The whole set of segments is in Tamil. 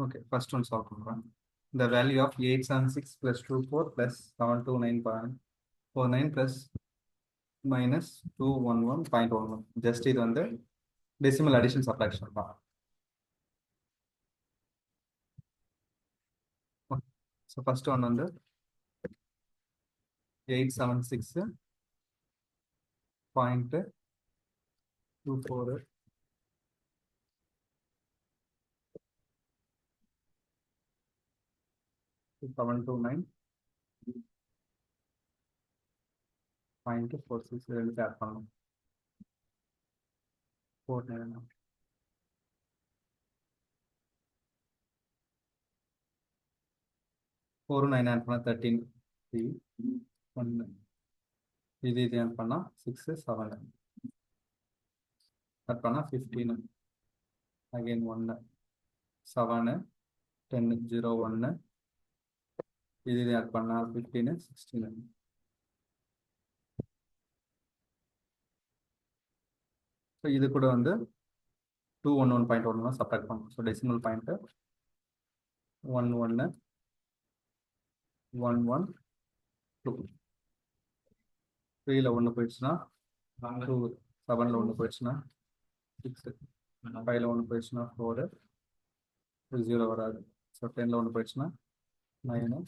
Okay, first one solve பண்ணுறேன். The value of 876 plus 24 plus 729.49 plus minus 211.11. Just இது வந்து decimal addition subtraction தான். Okay. So first one வந்து 876.24 729.46 ரெண்டு ஆட் பண்ணணும். 49 4 9 ஆட் பண்ணால் 13 3 1 இது ஆட் பண்ணால் 6 7 ஆட் பண்ணால் 15 அகைன் 1 7 10 0 1 இது ஆட் பண்ணால் 15 16. ஸோ இது கூட வந்து 211.11 சப்ராக்ட் பண்ணணும். ஸோ டெசிமல் பாயிண்ட்டு 1 1 1 1 2 3ல 1 போயிடுச்சுன்னா 2 7ல் 1 போயிடுச்சுன்னா 6 5ல் 1 போயிடுச்சுன்னா 4 0 வராது. ஸோ 10ல் 1 போயிடுச்சுன்னா 9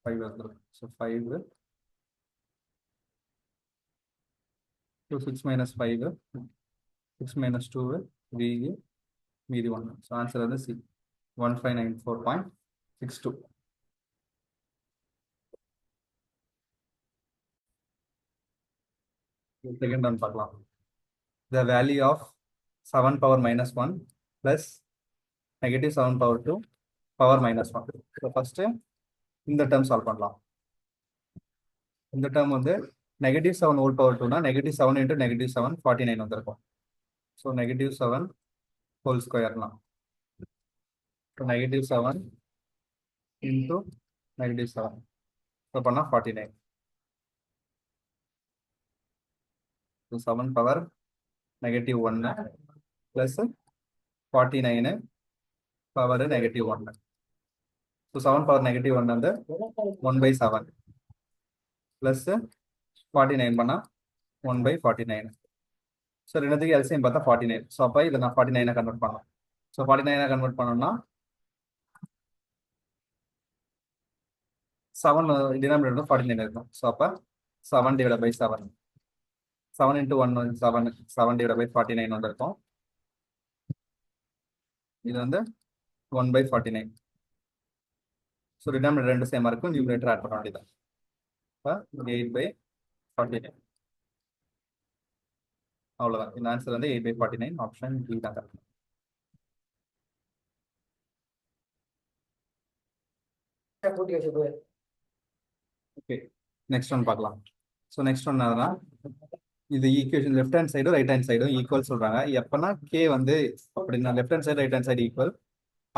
5 வந்துடும். ஸோ 5 2 6 minus 5 6 minus 2 3 மீதி 1. ஸோ ஆன்சர் வந்து சி 1594.62. செகண்ட் ஒன் பார்க்கலாம். The value of 7 power minus 1 plus negative 7 power 2 power minus 1. So first இந்த டேர்ம் சால்வ் பண்ணலாம். இந்த டேர்ம் வந்து நெகட்டிவ் 7 ஹோல் பவர் 2னா நெகட்டிவ் 7 இன்ட்டு நெகட்டிவ் 7 49 வந்திருக்கும். ஸோ நெகட்டிவ் 7 ஹோல் ஸ்கொயர்லாம் நெகட்டிவ் 7 இன்ட்டு நெகட்டிவ் 7 ஸோ பண்ணால் 49. So 7 power negative 1 plus 49 power negative 1. So 7 power negative 1 வந்து 1/7 ப்ளஸ் 49 பண்ணால் 1/49. ஸோ ரெண்டுத்துக்கு எல்சிஎம் பார்த்தா 49. ஸோ அப்போ இதை நான் 49 கன்வெர்ட் பண்ணலாம். ஸோ 49 கன்வெர்ட் பண்ணோம்னா 7 டினாமினேட்டர் 49 இருக்கும். ஸோ அப்போ 7/7 7 இன்ட்டு 1 7 7/49 வந்திருக்கும். இது வந்து 1/49. ஸோ டினாமினேட்டர் ரெண்டு சேமாக இருக்கும். நியூமரேட்டர் ஆட் பண்ண வேண்டியதான். இப்போ 8/49 அவ்வளோதான். இந்த ஆன்சர் வந்து 8/49 ஆப்ஷன் டி தான் கரெக்ட். ஓகே, நெக்ஸ்ட் ஒன் பார்க்கலாம். ஸோ நெக்ஸ்ட் ஒன் என்னன்னா இது ஈக்குவேஷன் லெஃப்ட் ஹேண்ட் சைடும் ரைட் ஹேண்ட் சைடும் ஈக்குவல் சொல்கிறாங்க. எப்போனா கே வந்து அப்படின்னா left hand side right hand side equal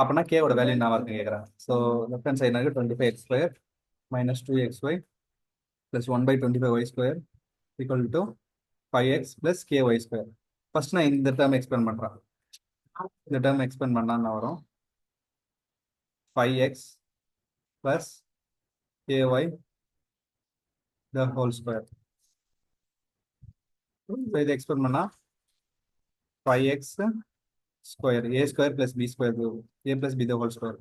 அப்படின்னா கேவோட வேல்யூ நான் இருக்குன்னு கேட்குறேன். So left hand side 25x² minus 2xy plus 1/25y² equal to 5x plus ky². First நான் இந்த டேர்ம் எக்ஸ்பிளைன் பண்ணுறேன். இந்த டேர்ம் எக்ஸ்பிளைன் பண்ணால் வரும் 5x plus ky the whole square. So இதை எக்ஸ்பிளைன் பண்ணால் 5x square a square plus b square a plus b the whole square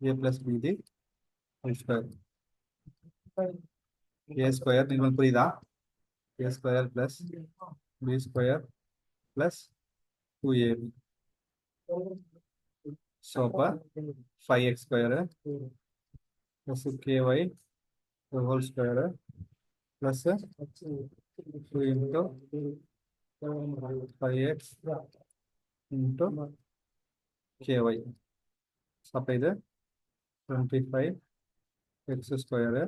a plus b the whole square a square நீங்கள் புரியுதா? a square plus b square plus 2ab. So அப்போ 5x square plus ky the whole square plus 2 into 5x into ky. So அப்போ இது 25x square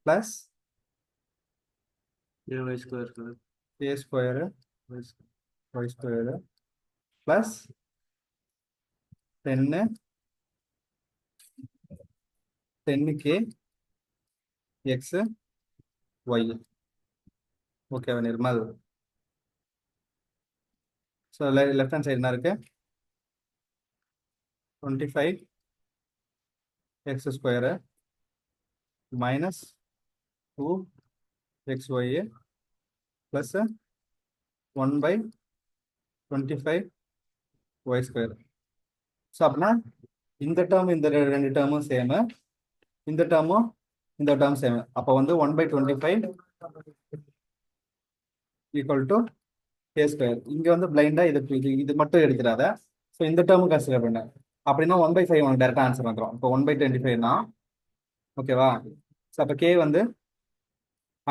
plus y square a square y square plus 10k x y. Okay Nirmal. So left hand side என்ன இருக்கு 25 x square minus 2 xy plus 1 by 25 y square. So அப்படின்னா இந்த டேர்ம் இந்த ரெண்டு டேர்மும் சேமு, இந்த டேர்மும் இந்த டேர்ம் சேமு. அப்போ வந்து 1/25 ஈக்குவல் டு கே ஸ்கொயர். இங்கே வந்து பிளைண்டா இது மட்டும் எடுத்துடாத. ஸோ இந்த டேர்மும் கன்சிடர் பண்ண. அப்படின்னா 1/5 உனக்கு டேரக்டா ஆன்சர் வந்துடும். இப்போ 1/25 தான். ஓகேவா? ஸோ அப்போ கே வந்து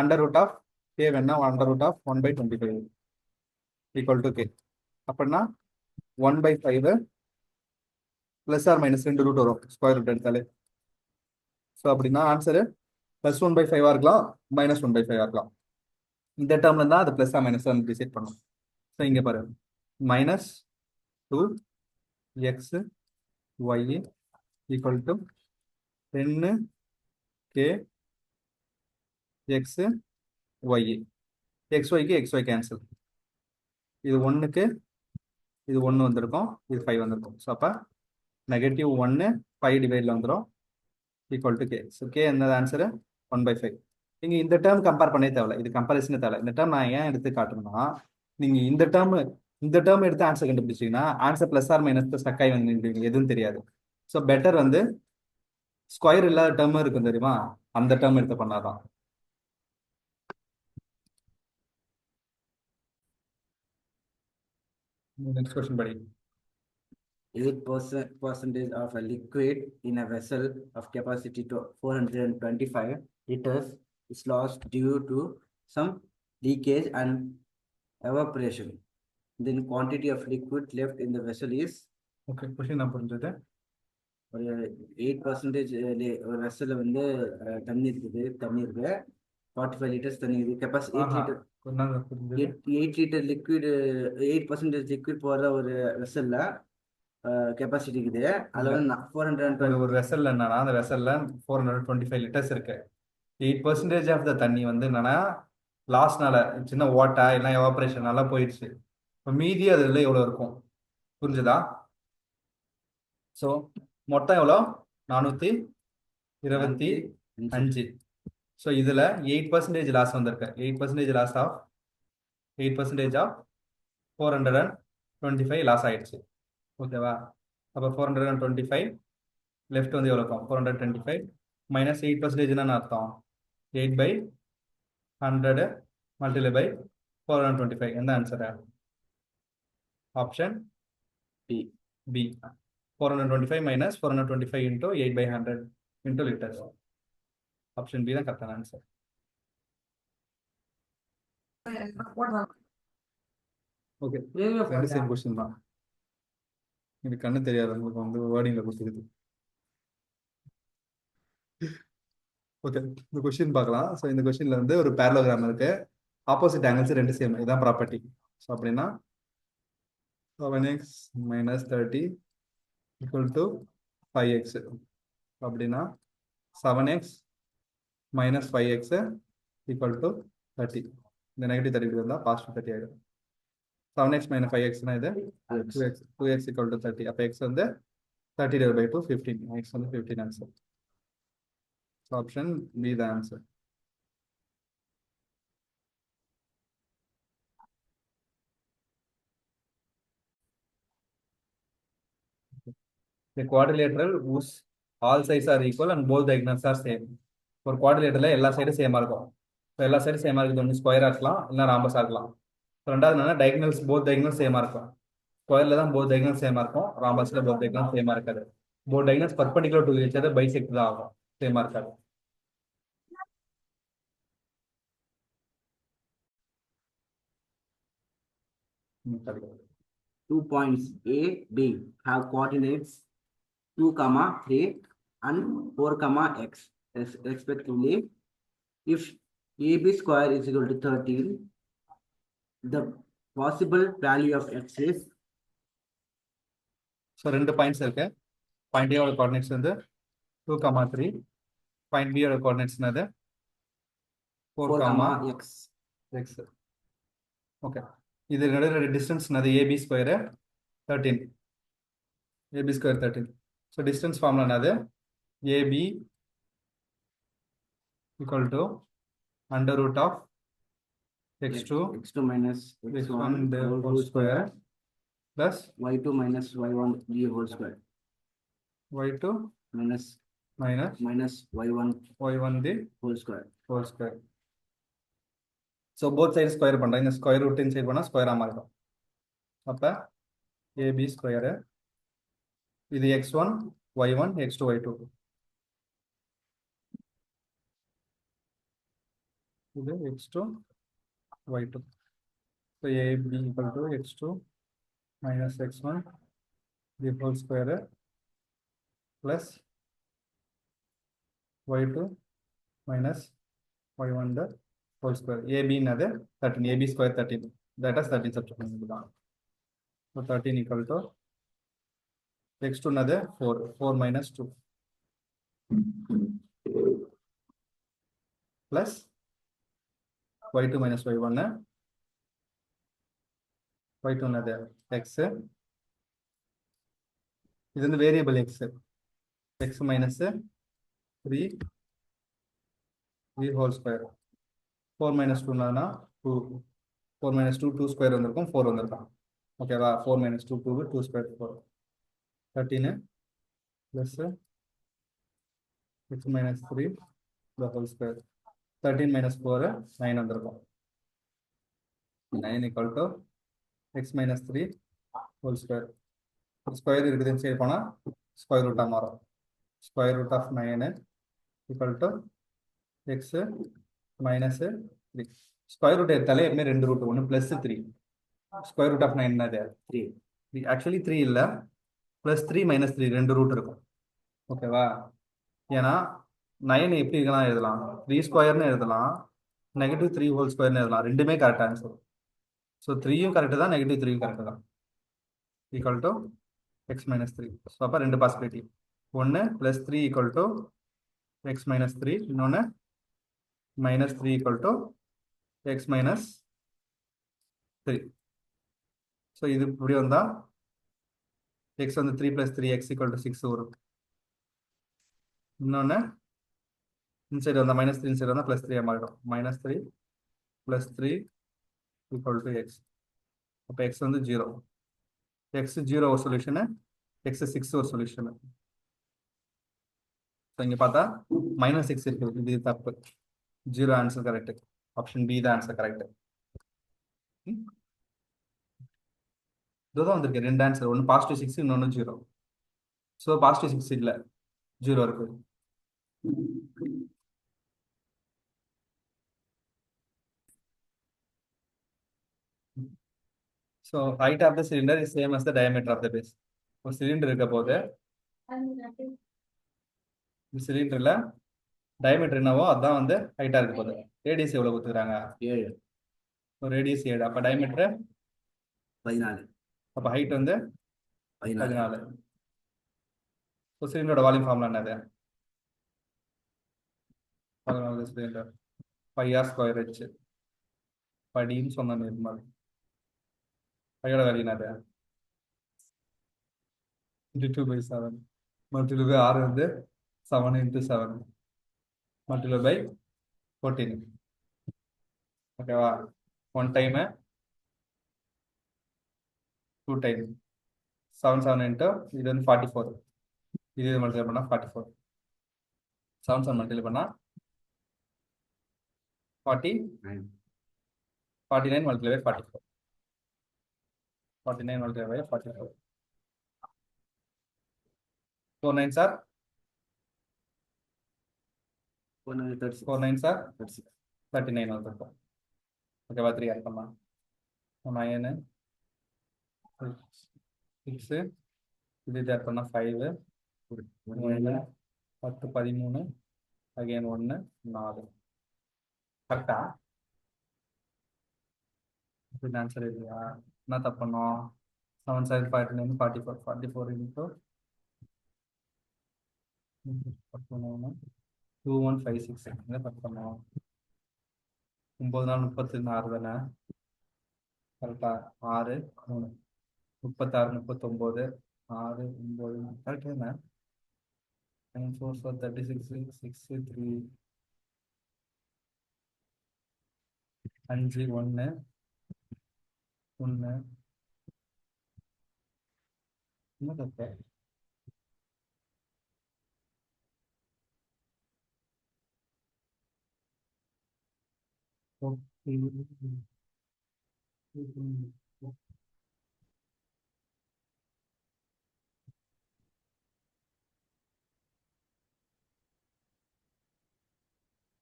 அண்டர் ரூட் ஆஃப் கே வேணா under root of 1/25 equal to k. அப்படின்னா 1/5 பிளஸ் ஆர் மைனஸ் 2 ரூட் வரும் ஸ்கொயர் ரூட் எடுத்தாலே. ஸோ அப்படின்னா ஆன்சரு ப்ளஸ் 1/5 இருக்கலாம், மைனஸ் 1/5 இருக்கலாம். இந்த டேர்ம்ல இருந்தால் அது பிளஸ் ஆர் மைனஸ் டிசைட் பண்ணும். ஸோ இங்கே பாரு, minus 2 x y equal to 10k x y. xyக்கு xy கேன்சல். இது 1க்கு இது 1 வந்திருக்கும், இது 5 வந்திருக்கும். ஸோ அப்போ -1 5 டிவைடில் வந்துடும் equal to K. So K என்னது ஆன்சரு 1/5. நீங்கள் இந்த டேர்ம் கம்பேர் பண்ணவே தேவையில்ல, இது கம்பேரிசனே தேவையில்ல. இந்த டேர்ம் நான் ஏன் எடுத்து காட்டணும்னா, நீங்கள் இந்த டேர்ம் எடுத்து ஆன்சர் கண்டுபிடிச்சிங்கன்னா ஆன்சர் பிளஸ் ஆர் மைனஸ் ஸ்டக்காய் வந்து எதுவும் தெரியாது. ஸோ பெட்டர் வந்து ஸ்கொயர் இல்லாத டேர்ம் இருக்கும் தெரியுமா, அந்த டேர்ம் எடுத்து பண்ணாதான். நெக்ஸ்ட் கொஸ்டின் படி. 8% of a liquid in a vessel of capacity to 425 liters is lost due to some leakage and evaporation. Then quantity of liquid left in the vessel is okay, question நான் புரிஞ்சது. ஒரு 8% ஒரு வெசல்ல வந்து தண்ணி இருக்கு 45 லிட்டர்ஸ் தண்ணி இருக்கு. கெப்பாசிட்டி 8 லிட்டர் லிக்விட், 8% லிக்விட் போற ஒரு வெசல்ல கெப்பாசிட்டி இருக்குது. அதுல வந்து 420 ஒரு வெசல்ல என்னன்னா, அந்த வெசல்ல 425 லிட்டர்ஸ் இருக்கு. 8% ஆஃப் த தண்ணி வந்து என்னன்னா லாஸ்ட்னால சின்ன ஓட்டா எல்லாம் எவாபரேஷனால போயிடுச்சு. இப்போ மீதி அதுல எவ்வளோ இருக்கும் புரிஞ்சுதா? ஸோ மொத்தம் எவ்வளோ 425. ஸோ இதில் 8% லாஸ் வந்திருக்கு. 8% லாஸ் ஆஃப் 8% ஆஃப் 425 லாஸ் ஆயிடுச்சு. ஓகேவா? அப்போ 425 லெஃப்ட் வந்து எவ்வளோ இருக்கும் 425 மைனஸ் 8%ன்னு அர்த்தம் 8/100 மல்டிப்ளை பை 425. எந்த answer? Option B. 425 minus 425 into 8/100 into liters. Option B தான் கரெக்டான ஆன்சர். ஓகே, ரெண்டு சேம் क्वेश्चन தான். இது கண்ணு தெரியாது உங்களுக்கு வந்து வேர்டிங்ல கொடுத்துருது. ஓகே, இந்த क्वेश्चन பார்க்கலாம். ஸோ இந்த क्वेश्चनல வந்து ஒரு பேரலோகிராம் இருக்கு, ஆப்போசிட் ஆங்கிள்ஸ் ரெண்டு சேம். இதான் ப்ராப்பர்ட்டி. ஸோ அப்படின்னா 7x minus 30 equal to 5x. அப்படின்னா 7x minus 5x equal to 30. இந்த நெகட்டிவ் 30 இருந்தால் பாசிட்டிவ் 30 ஆகிடும். 7x minus 5xனா இது 2x equal to 30. அப்போ x வந்து 30/2 15. x வந்து 15 answer. So option B the answer. The quadrilateral whose all sides are equal and both diagonals are same. ஒரு குவாட்ரிலேட்டர்ல எல்லா சைடும் சேமா இருக்கும். ஸோ எல்லா சைடும் சேமா இருக்குது. ஒன்று ஸ்கொயரா இருக்கலாம், இல்லை ராம்பஸா இருக்கலாம். ரெண்டாவது என்னன்னா டைகனல்ஸ், போத் டைகனல்ஸ் சேமா இருக்கும். ஸ்கொயர்ல தான் போத் டைகனல்ஸ் சேமா இருக்கும், ராம்பஸ்ல போத் டைகனல்ஸ் சேமா இருக்காது. Both diagonals perpendicular to each other bisect தான் ஆகும், சேமா இருக்காது. Two points A, B have coordinates 2, 3 and 4, x respectively. If AB square is equal to 13, the possible value of x is. So ரெண்டு பாயிண்ட்ஸ் இருக்கு. பாயிண்ட் ஏவோட கோஆர்டினேட்ஸ் வந்து 2, 3. பாயிண்ட் பியோட கோஆர்டினேட்ஸ் என்னது 4, x. ஓகே, இது நடுவில் டிஸ்டன்ஸ் என்னது AB square 13. AB square 13. So distance formula என்னது? AB equal to under root of x2 x2 minus x1 x1 the whole whole square square plus y2 minus y1 the whole square y2 minus minus y1 y1 the whole square. whole square. So both side square பண்ணுறேன். இந்த ஸ்கொயர் ரூட் இன்சைட் பண்ணால் ஸ்கொயராக மாறிடும். அப்போ ஏபி ஸ்கொயரு இது x1 y1 x2 y2 இது x2 y2. So AB equal to x2 minus x1 the whole square plus y2 minus y1 the whole square. AB என்னது 13, AB square 13, that is 13 subtraction தான். So 13 equal to x2 என்னது 4 minus 2 plus y2 minus y1 y2 என்னது x, இது வந்து variable x minus 3 whole square. 4 minus 2 என்னதுன்னா 2, 4 minus 2 2 square வந்திருக்கும் 4 வந்திருக்கும். ஓகேவா? 4 minus 2 2 square 4 13 plus x minus 3 the whole square. 13 minus 4 9 வந்திருக்கும். 9 equal to x minus 3 whole square. Square இருக்குதுன்னு சரி போனால் ஸ்கொயர் ரூட்டாக மாறும். Square root of 9 equal to x minus 3. Square root எடுத்தாலே எப்பவுமே 2 ரூட், ஒன்று ப்ளஸ் 3. ஸ்கொயர் ரூட் ஆஃப் 9 என்னது 3. ஆக்சுவலி 3 இல்லை, ப்ளஸ் 3 மைனஸ் 3 2 ரூட் இருக்கும். ஓகேவா? ஏன்னா 9 எப்படி இருக்கலாம் எழுதலாம், 3 ஸ்கொயர்னு எழுதலாம், நெகட்டிவ் 3 ஹோல் ஸ்கொயர்னு எழுதலாம். ரெண்டுமே கரெக்ட் ஆன்சர். ஸோ 3யும் கரெக்டு தான், நெகட்டிவ் 3யும் கரெக்டு தான். Equal to X minus 3. So அப்போ ரெண்டு பாசிபிலிட்டி, ஒன்று plus 3 equal to X minus 3, இன்னொன்று minus 3 equal to x minus 3. So இது இப்படி வந்தா x வந்து 3 plus 3x equal to 6 வரும். இன்னொன்று இன்சைடு வந்தா minus 3 இன்சைடு வந்தா plus 3 மாறிடும். minus 3 plus 3 equal to x. அப்போ x வந்து 0. x 0 ஒரு சொல்யூஷனு, x 6 ஒரு சொல்யூஷனு. ஸோ இங்கே பார்த்தா minus 6 இருக்குது, இது தப்பு. 0 ஆன்சர் கரெக்ட். ஆப்ஷன் பி தான் ஆன்சர் கரெக்ட். இதுதான் வந்திருக்கு ரெண்டு ஆன்சர், ஒன்று பாசிட்டிவ் 6 இன்னொன்று 0. ஸோ பாசிட்டிவ் 6 இல்லை, 0 இருக்கு. So height of the cylinder is same as the diameter of the base. ஒரு சிலிண்டர் இருக்க போது இந்த சிலிண்டரில் டயமீட்டர் என்னவோ அதுதான் வந்து ஹைட்டாக இருக்க போகுது. ரேடியஸ் எவ்வளோ கொடுத்துக்கிறாங்க 7. ஒரு ரேடியஸ் 7, அப்போ டயமீட்டர் 14. அப்போ ஹைட் வந்து 14. ஸோ சிலிண்டரோட வால்யூம் ஃபார்முலா என்னது? 14 சிலிண்டர் 5r ஸ்கொயர் ஹெச் படின்னு சொன்ன நிர்மல். பையோட வேல்யூ என்னது? 22/7 மல்டிப்ளை பை r வந்து 7 × 7 மல்டிப்ளை பை 14. ஓகேவா? 1 டைமு 2 டைம் 7 7 இன்ட்டு இது வந்து 44. இது மல்டிப்ளை பண்ணால் 44. 7 7 மல்டிப்ளை பண்ணால் 49 multiply by 44. 49 multiply by 44. 4 9s are 4 9s are 39 வந்துருக்கும். ஓகேவா? 3 ஆட் பண்ணலாம். 9 6 இது ஆட் பண்ணால் 5 1 10 13 அகைன் 1 4. கரெக்டா? இப்படி ஆன்சர் இல்லையா? என்ன தப்பு பண்ணோம்? 7 7 49 44 44 இன்ட்டு 2156 என்ன தப்பு பண்ணோம்? 9 4 36 தானே? கரெக்டா? 6 3 36 39 6 9 கரெக்ட் தானே? 9 4 4 36 6 3 5 1 1 என்ன தப்பு ஓகே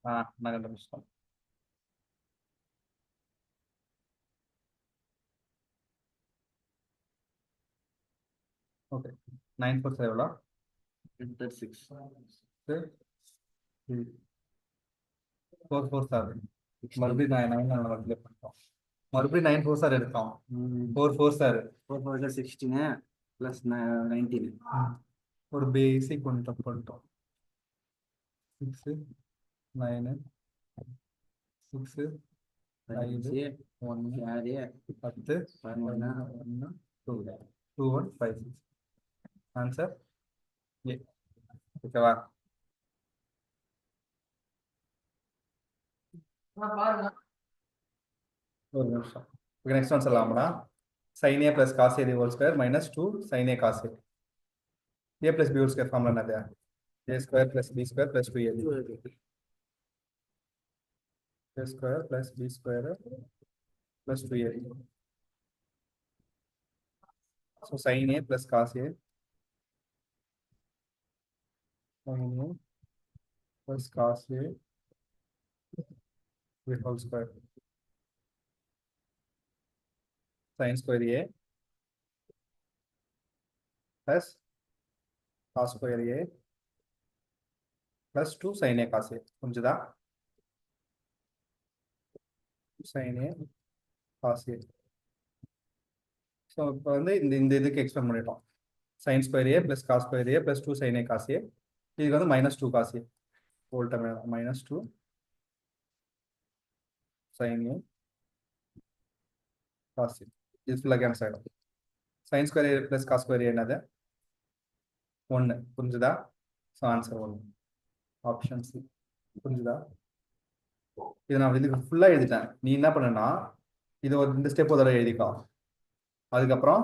நான் கண்டுபிடிச்சிட்டேன் ஓகே 9 4 எவ்வளோ 36 4 4 சார் மறுபடியும் நான் 9 வந்து பண்ணிட்டோம் மறுபடியும் 9 4 சார் எடுத்தோம் 4 4 சார் 4 4 16 plus 19 ஒரு பேசிக் ஒன்று பண்ணிட்டோம் 6 9 6 5 1 யாரு 10 11 1 2 2 1 5 6 ஆன்சர் ஏ ஓகேவா ஒரு நிமிஷம் ஓகே நெக்ஸ்ட் ஒன் சொல்லலாம்னா sin a plus cos a the whole square minus 2 sin a cos a a plus b whole square formula என்னது a square plus b square plus 2ab a square plus b square plus 2ab so sin a plus cos a sin a plus cos a the whole square sin square a plus cos square a plus 2 sin a cos a புரிஞ்சுதா sin a cos a so இப்போ வந்து இந்த இதுக்கு எக்ஸ்பிளைன் பண்ணிட்டோம் sin square a plus cos square a plus 2 sin a cos a இதுக்கு வந்து minus 2 cos a whole time minus 2 sin a cos a இது ஃபுல்லாக கேன்சல் ஆகிடும் sin square a plus cos square a என்னது 1 புரிஞ்சுதா ஸோ ஆன்சர் 1 ஆப்ஷன் சி புரிஞ்சுதா இது நான் இதுக்கு ஃபுல்லாக எழுதிட்டேன் நீ என்ன பண்ணனா இது ஒரு இந்த ஸ்டெப் ஒரு தடவை எழுதிக்கோ அதுக்கப்புறம்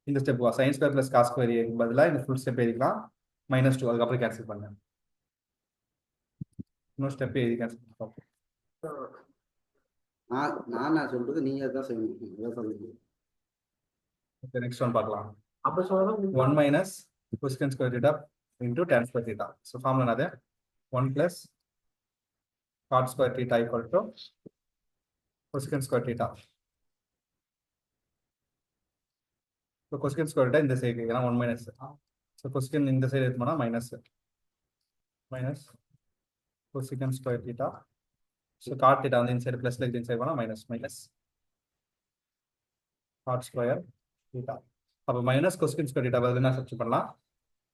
இந்த step sin square plus cos square a பதிலாக இந்த ஃபுல் ஸ்டெப் எழுதிக்கலாம் minus 2 அதுக்கப்புறம் கேன்சல் பண்ணேன் இன்னொரு ஸ்டெப் எழுதி கேன்சல் பண்ணுறோம் நான் சொல்றது நீங்க தான் செய்யணும் ஓகே நெக்ஸ்ட் ஒன் பார்க்கலாம் அப்போ சொல்லலாம் 1 minus cosecant square theta into tan square theta so formula என்னது 1 plus cot square theta equal to cosecant square theta so cosecant square theta இந்த சைடு ஏன்னா 1 மைனஸ் ஸோ cosecant இந்த சைடு எடுத்தோம்னா minus cosecant square theta so cot theta வந்து இந்த சைடு ப்ளஸ்ல இந்த சைடு போனால் மைனஸ் cot square theta அப்போ மைனஸ் cosecant square theta பதில் என்ன சப்ஸ்டிட் பண்ணலாம்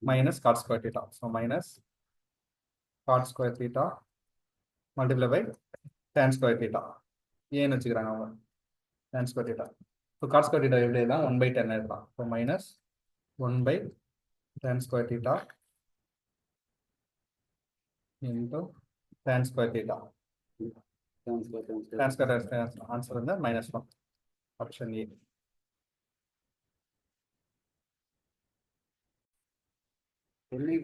minus cot square theta so minus cot square theta multiply by tan square theta ஏன்னு வச்சுக்கிறாங்க அவங்க tan square theta so cot square theta எப்படி தான் 1/10 எழுதலாம் so minus 1/tan square theta into tan square theta tan square theta answer வந்து -1 ஆப்ஷன் ஏ என்ன